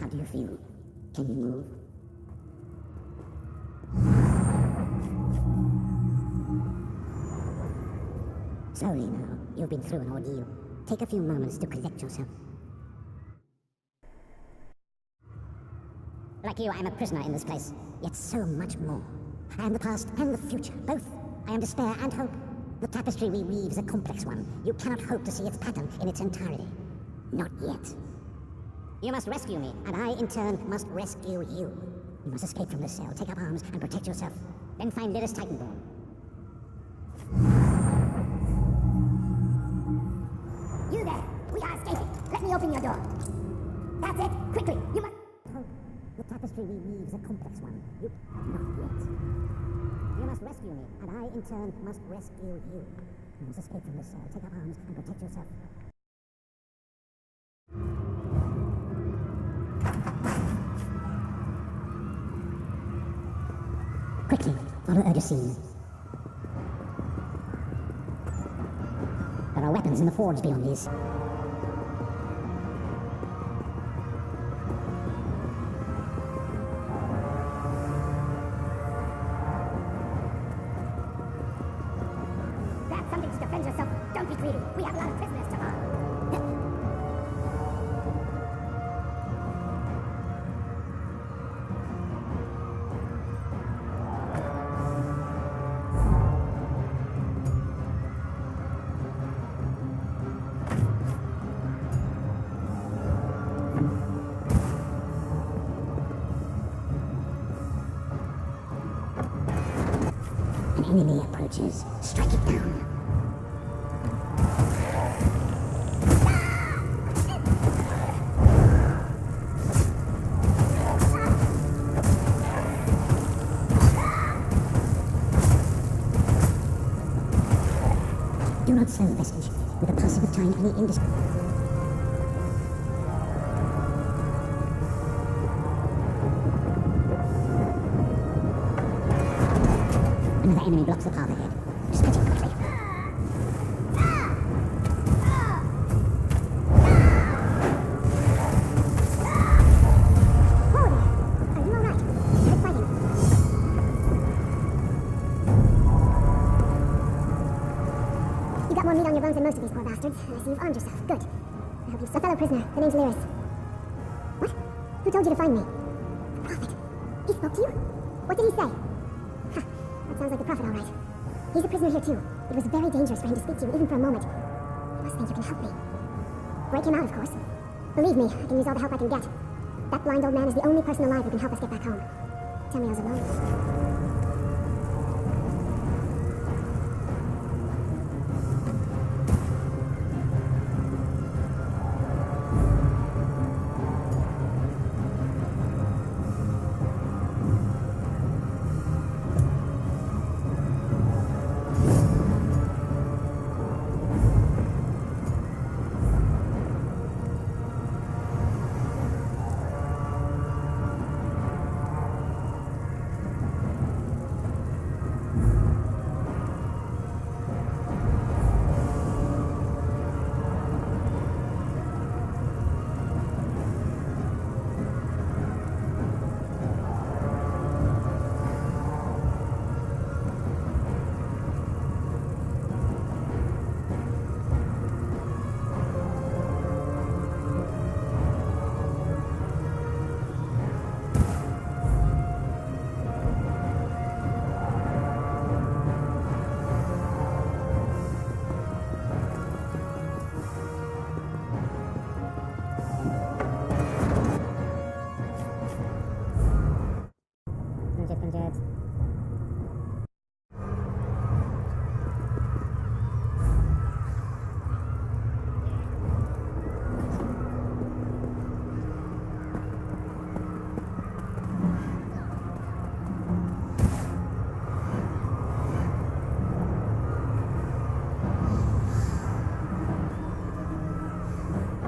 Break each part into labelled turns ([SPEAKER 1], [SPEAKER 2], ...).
[SPEAKER 1] How do you feel? Can you move? Slowly now. You've been through an ordeal. Take a few moments to collect yourself. Like you, I am a prisoner in this place. Yet so much more. I am the past and the future, both. I am despair and hope. The tapestry we weave is a complex one. You cannot hope to see its pattern in its entirety. Not yet. You must rescue me, and I, in turn, must rescue you. You must escape from this cell, take up arms, and protect yourself. Then find Lyris Titanborn.
[SPEAKER 2] You there! We are escaping! Let me open your door! That's it! Quickly! You must...
[SPEAKER 1] Hope. The tapestry we weave is a complex one. You... Not yet. You must rescue me, and I, in turn, must rescue you. You must escape from this cell, take up arms, and protect yourself. Quickly, follow Urgesine. There are weapons in the forge beyond these.
[SPEAKER 2] Grab something to defend yourself. Don't be greedy. We have a lot of prisoners to harm.
[SPEAKER 1] An enemy approaches. Strike it down. Do not sell the vestige. With the passing of time, any Another enemy blocks the path ahead. Sped it quickly.
[SPEAKER 2] Whoa there! Are you alright? Keep fighting. You got more meat on your bones than most of these poor bastards, and I see you've armed yourself. Good. I hope you... A fellow prisoner. The name's Lyris. What? Who told you to find me? The Prophet. He spoke to you? What did he say? That sounds like the Prophet, all right. He's a prisoner here, too. It was very dangerous for him to speak to you, even for a moment. You must think you can help me. Break him out, of course. Believe me, I can use all the help I can get. That blind old man is the only person alive who can help us get back home. Tell me I was alone.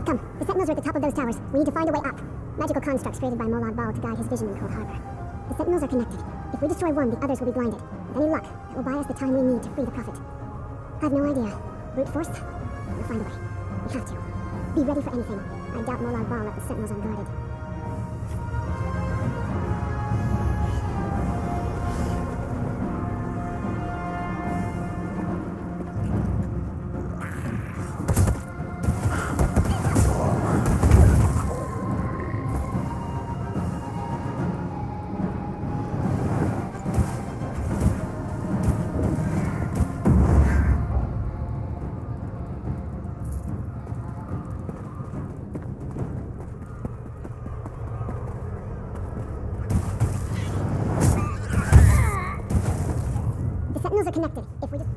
[SPEAKER 2] Come, the sentinels are at the top of those towers. We need to find a way up. Magical constructs created by Molad Bal to guide his vision in Coldharbour. The sentinels are connected. If we destroy one, the others will be blinded. With any luck, it will buy us the time we need to free the Prophet. I have no idea. Brute force? We'll find a way. We have to. Be ready for anything. I doubt Molad Bal left the sentinels unguarded. are connected. If we just...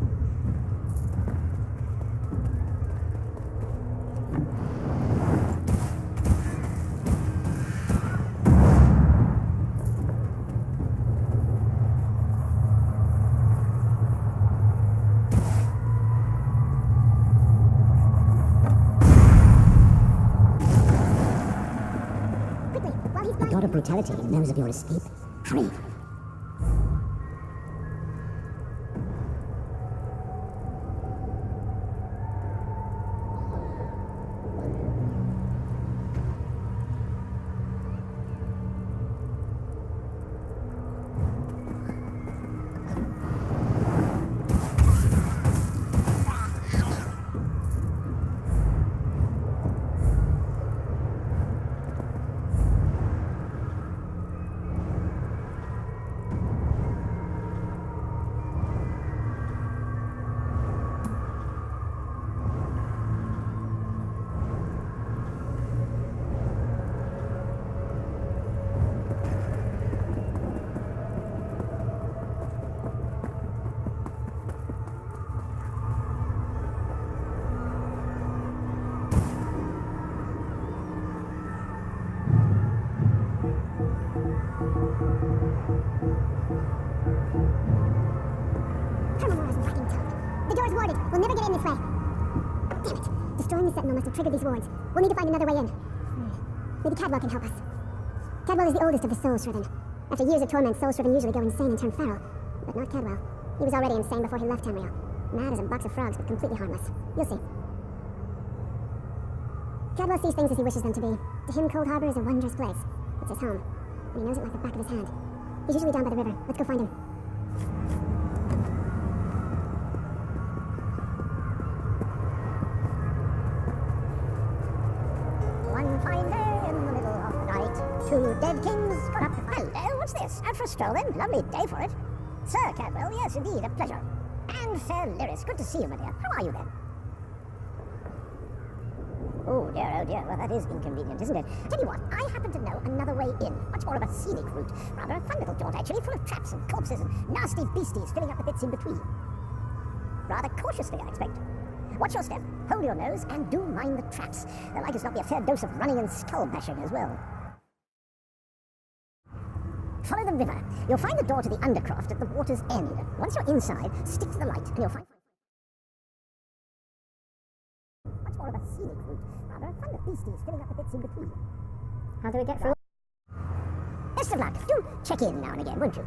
[SPEAKER 2] Quickly, while he's
[SPEAKER 1] The
[SPEAKER 2] blind...
[SPEAKER 1] god of brutality knows of your escape. Hurry.
[SPEAKER 2] Hermanora's wagging tongue. The door's warded. We'll never get in this way. Damn it. Destroying the Sentinel must have triggered these wards. We'll need to find another way in. Maybe Cadwell can help us. Cadwell is the oldest of the Soul Shriven. After years of torment, Soul Shriven usually go insane and turn feral. But not Cadwell. He was already insane before he left Tamriel. Mad as a box of frogs, but completely harmless. You'll see. Cadwell sees things as he wishes them to be. To him, Coldharbour is a wondrous place. It's his home. And he knows it like the back of his hand. He's usually down by the river. Let's go find him.
[SPEAKER 1] One fine day in the middle of the night, two dead kings got up to fight. Hello, what's this? Out for a stroll then? Lovely day for it. Sir Cadwell, yes indeed, a pleasure. And fair Lyris, good to see you, my dear. How are you then? Oh dear, well that is inconvenient, isn't it? Tell you what, I happen to know another way in. Much more of a scenic route. Rather a fun little jaunt actually, full of traps and corpses and nasty beasties filling up the bits in between. Rather cautiously, I expect. Watch your step, hold your nose, and do mind the traps. There like us not be a fair dose of running and skull bashing as well. Follow the river. You'll find the door to the undercroft at the water's end. Once you're inside, stick to the light and you'll find... Much more of a scenic route. Rather a fun with beasties filling up the bits in between.
[SPEAKER 2] How do we get through?
[SPEAKER 1] Best of luck. Do check in now and again, won't you?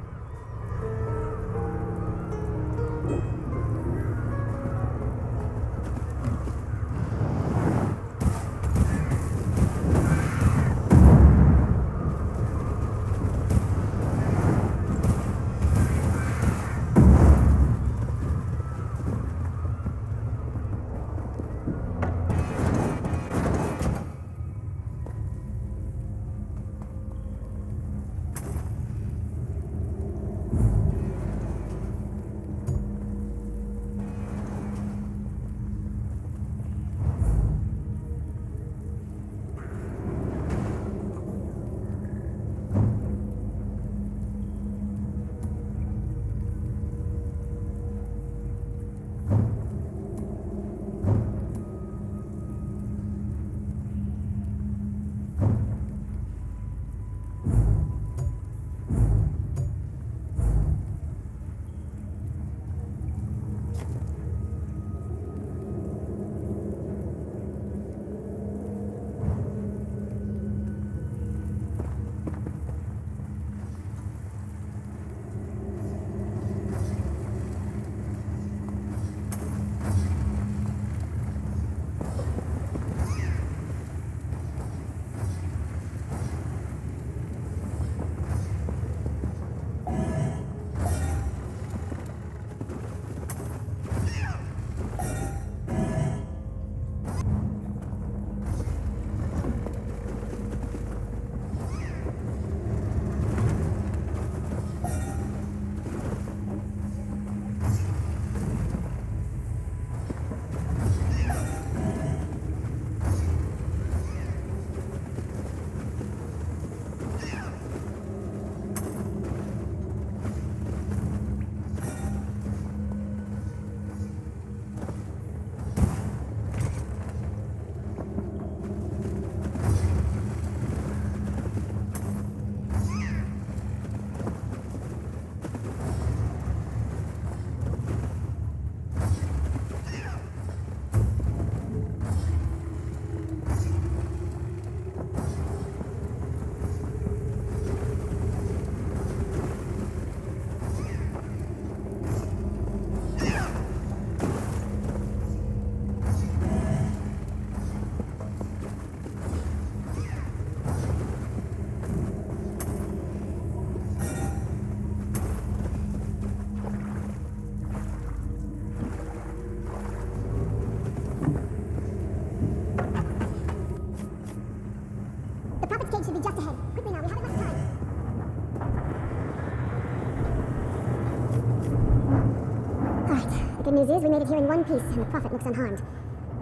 [SPEAKER 2] news is we made it here in one piece, and the Prophet looks unharmed.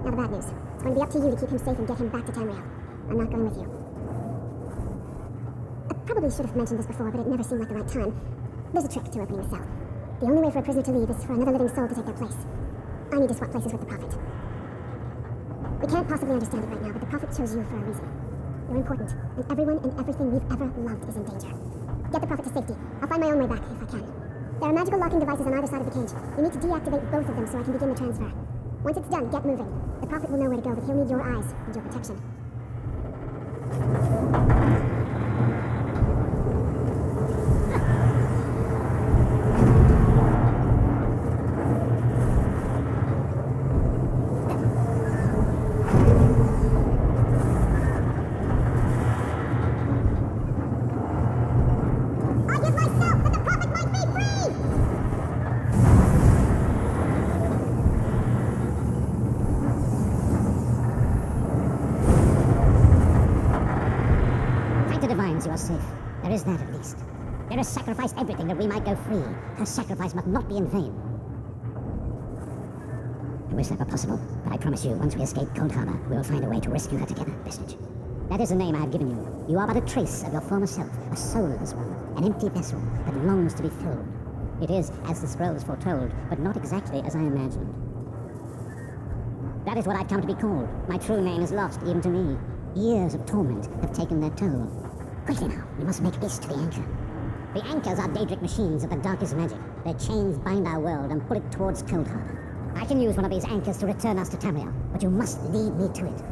[SPEAKER 2] Now the bad news. It's going to be up to you to keep him safe and get him back to Tamriel. I'm not going with you. I probably should have mentioned this before, but it never seemed like the right time. There's a trick to opening a cell. The only way for a prisoner to leave is for another living soul to take their place. I need to swap places with the Prophet. We can't possibly understand it right now, but the Prophet chose you for a reason. You're important, and everyone and everything we've ever loved is in danger. Get the Prophet to safety. I'll find my own way back, if I can. There are magical locking devices on either side of the cage. You need to deactivate both of them so I can begin the transfer. Once it's done, get moving. The Prophet will know where to go, but he'll need your eyes and your protection.
[SPEAKER 1] You are safe. There is that at least. There has sacrificed everything that we might go free. Her sacrifice must not be in vain. I wish that were possible, but I promise you, once we escape Coldharbour, we will find a way to rescue her together, Vestige. That is the name I have given you. You are but a trace of your former self, a soulless one, an empty vessel that longs to be filled. It is as the scrolls foretold, but not exactly as I imagined. That is what I've come to be called. My true name is lost, even to me. Years of torment have taken their toll. Quickly now, we must make haste to the anchor. The anchors are Daedric machines of the darkest magic. Their chains bind our world and pull it towards Coldharbour. I can use one of these anchors to return us to Tamriel, but you must lead me to it.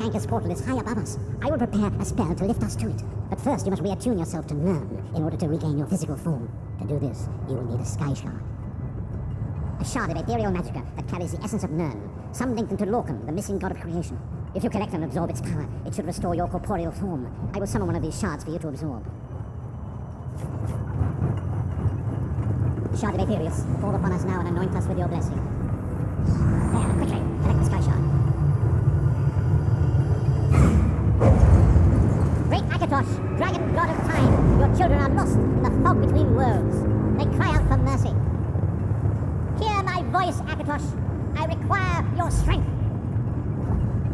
[SPEAKER 1] Anchor's portal is high above us. I will prepare a spell to lift us to it. But first you must reattune yourself to Nirn in order to regain your physical form. To do this, you will need a sky shard. A shard of ethereal magicka that carries the essence of Nirn, some linked into Lorcan, the missing god of creation. If you collect and absorb its power, it should restore your corporeal form. I will summon one of these shards for you to absorb. Shard of Aetherius, fall upon us now and anoint us with your blessing. There, quickly, collect the sky shard. Great Akatosh, dragon god of time, your children are lost in the fog between worlds. They cry out for mercy. Hear my voice, Akatosh. I require your strength.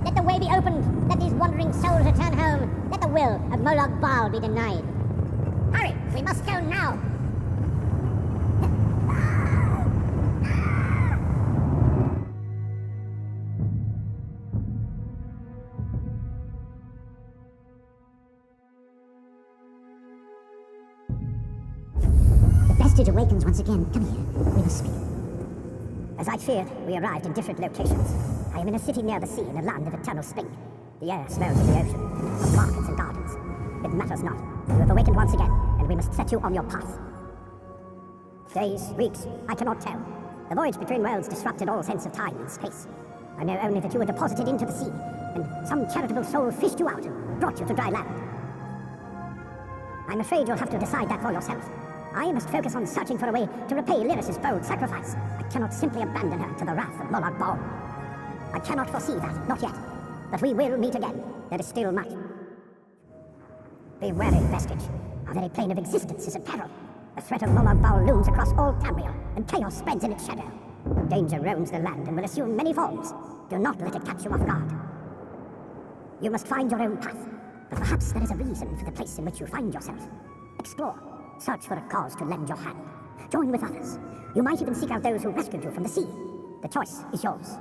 [SPEAKER 1] Let the way be opened. Let these wandering souls return home. Let the will of Molag Bal be denied. Hurry, we must go now. Vestige awakens once again. Come here. We must speak.
[SPEAKER 3] As I feared, we arrived in different locations. I am in a city near the sea in a land of eternal spring.
[SPEAKER 1] The air smells of the ocean, of markets and gardens. It matters not. You have awakened once again, and we must set you on your path. Days, weeks, I cannot tell. The voyage between worlds disrupted all sense of time and space. I know only that you were deposited into the sea, and some charitable soul fished you out and brought you to dry land. I'm afraid you'll have to decide that for yourself. I must focus on searching for a way to repay Lyris's bold sacrifice. I cannot simply abandon her to the wrath of Molag Bal. I cannot foresee that, not yet. But we will meet again. There is still much. Be wary, vestige. Our very plane of existence is in peril. The threat of Molag Bal looms across all Tamriel, and chaos spreads in its shadow. Danger roams the land and will assume many forms. Do not let it catch you off guard. You must find your own path, but perhaps there is a reason for the place in which you find yourself. Explore. Search for a cause to lend your hand. Join with others. You might even seek out those who rescued you from the sea. The choice is yours.